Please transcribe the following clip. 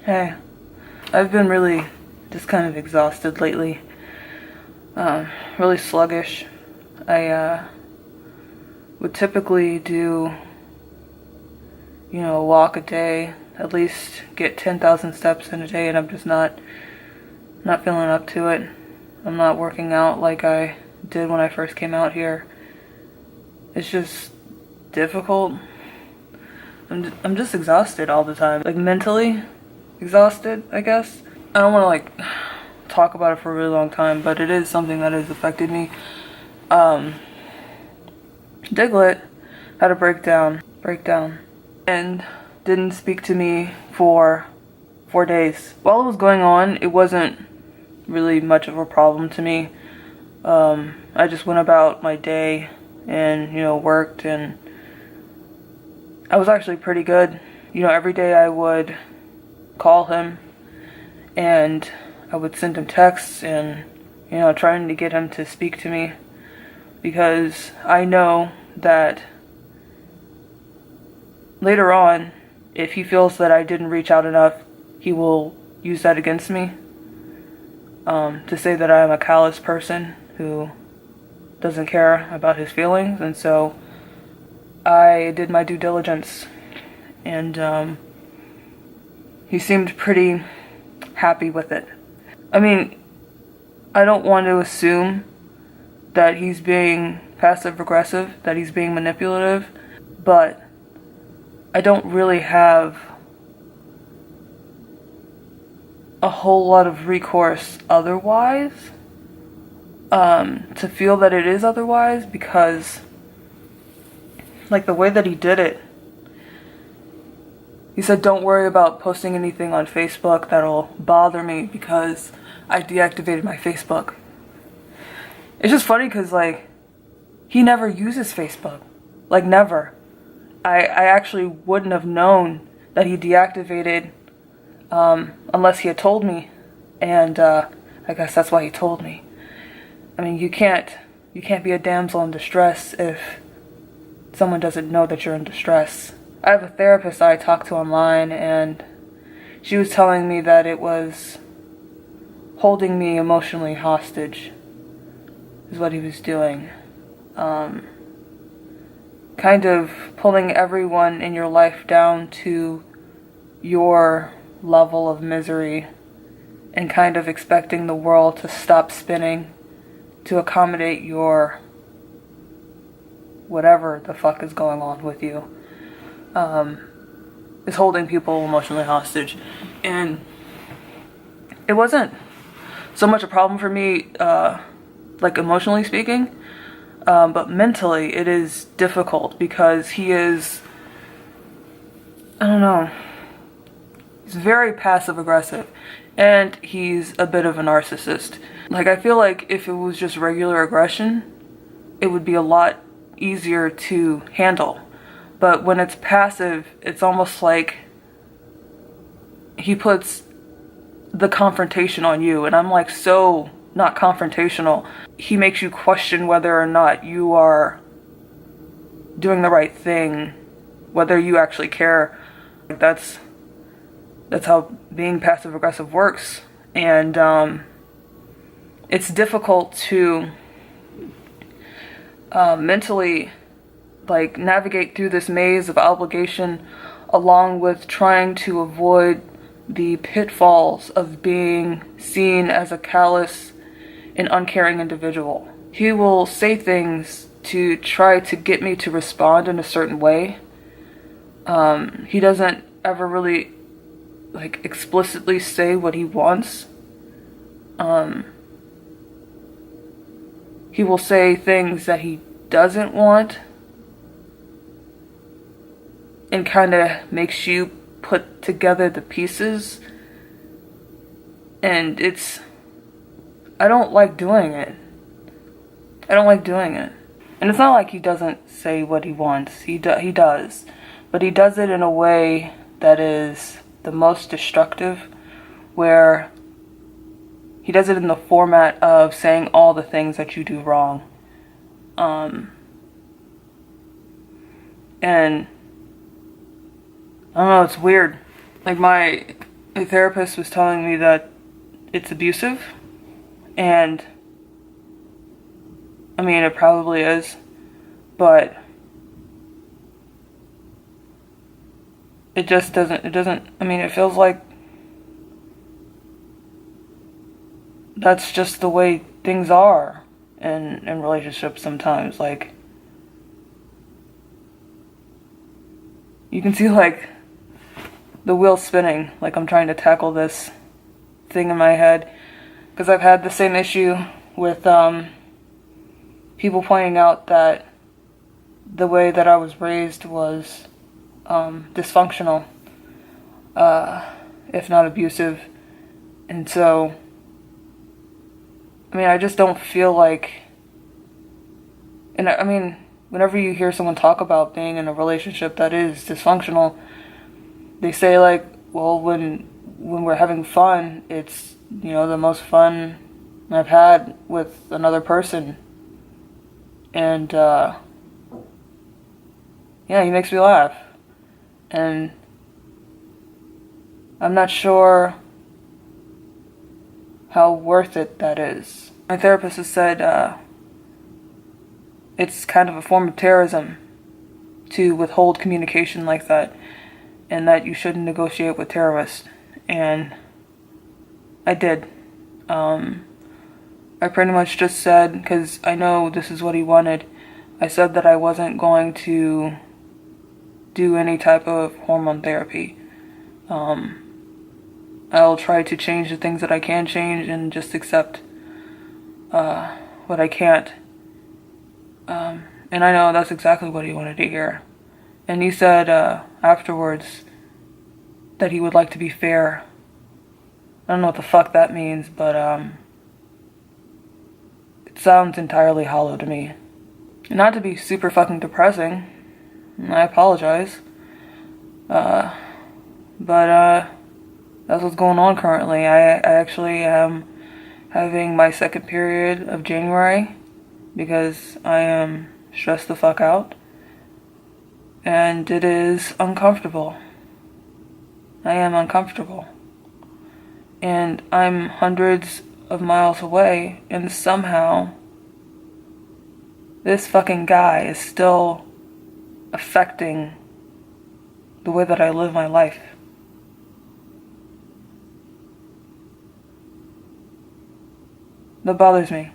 Hey, I've been really just kind of exhausted lately. Really sluggish. I would typically do, a walk a day, at least get 10,000 steps in a day, and I'm just not feeling up to it. I'm not working out like I did when I first came out here. It's just difficult. I'm just exhausted all the time. Like mentally exhausted, I guess. I don't want to talk about it for a really long time, but it is something that has affected me. Diglett had a breakdown, and didn't speak to me for 4 days. While it was going on, it wasn't really much of a problem to me. I just went about my day and, worked, and I was actually pretty good. Every day I would call him and I would send him texts and, trying to get him to speak to me, because I know that later on, if he feels that I didn't reach out enough, he will use that against me, to say that I am a callous person who doesn't care about his feelings. And so I did my due diligence, and he seemed pretty happy with it. I mean, I don't want to assume that he's being passive aggressive, that he's being manipulative, but I don't really have a whole lot of recourse otherwise, to feel that it is otherwise, because the way that he did it, he said, don't worry about posting anything on Facebook that'll bother me because I deactivated my Facebook. It's just funny because, he never uses Facebook. Never. I actually wouldn't have known that he deactivated, unless he had told me. And, I guess that's why he told me. I mean, you can't be a damsel in distress if someone doesn't know that you're in distress. I have a therapist I talk to online, and she was telling me that it was holding me emotionally hostage is what he was doing. Kind of pulling everyone in your life down to your level of misery and kind of expecting the world to stop spinning to accommodate your whatever the fuck is going on with you. Is holding people emotionally hostage. And it wasn't so much a problem for me, emotionally speaking, but mentally it is difficult because he is, I don't know, he's very passive aggressive, and he's a bit of a narcissist. I feel like if it was just regular aggression, it would be a lot easier to handle. But when it's passive, it's almost like he puts the confrontation on you. And I'm so not confrontational. He makes you question whether or not you are doing the right thing, whether you actually care. That's how being passive aggressive works. And it's difficult to mentally navigate through this maze of obligation, along with trying to avoid the pitfalls of being seen as a callous and uncaring individual. He will say things to try to get me to respond in a certain way. He doesn't ever really explicitly say what he wants. He will say things that he doesn't want, and kind of makes you put together the pieces. And I don't like doing it. And it's not like he doesn't say what he wants. He does. But he does it in a way that is the most destructive, where he does it in the format of saying all the things that you do wrong. And I don't know, it's weird. a therapist was telling me that it's abusive, and I mean, it probably is, but it just doesn't, I mean, it feels like that's just the way things are in relationships sometimes. Like, you can see, like, the wheel spinning, like I'm trying to tackle this thing in my head, because I've had the same issue with people pointing out that the way that I was raised was dysfunctional, if not abusive. And so, I mean, I just don't feel like, and I mean, whenever you hear someone talk about being in a relationship that is dysfunctional, they say, like, well, when we're having fun, it's, you know, the most fun I've had with another person. And yeah, he makes me laugh. And I'm not sure how worth it that is. My therapist has said it's kind of a form of terrorism to withhold communication like that, and that you shouldn't negotiate with terrorists. And I did. I pretty much just said, because I know this is what he wanted, I said that I wasn't going to do any type of hormone therapy. I'll try to change the things that I can change and just accept what I can't. And I know that's exactly what he wanted to hear. And he said afterwards that he would like to be fair. I don't know what the fuck that means, but it sounds entirely hollow to me. Not to be super fucking depressing, I apologize. But that's what's going on currently. I actually am having my second period of January because I am stressed the fuck out. And it is uncomfortable. I am uncomfortable. And I'm hundreds of miles away, and somehow this fucking guy is still affecting the way that I live my life. That bothers me.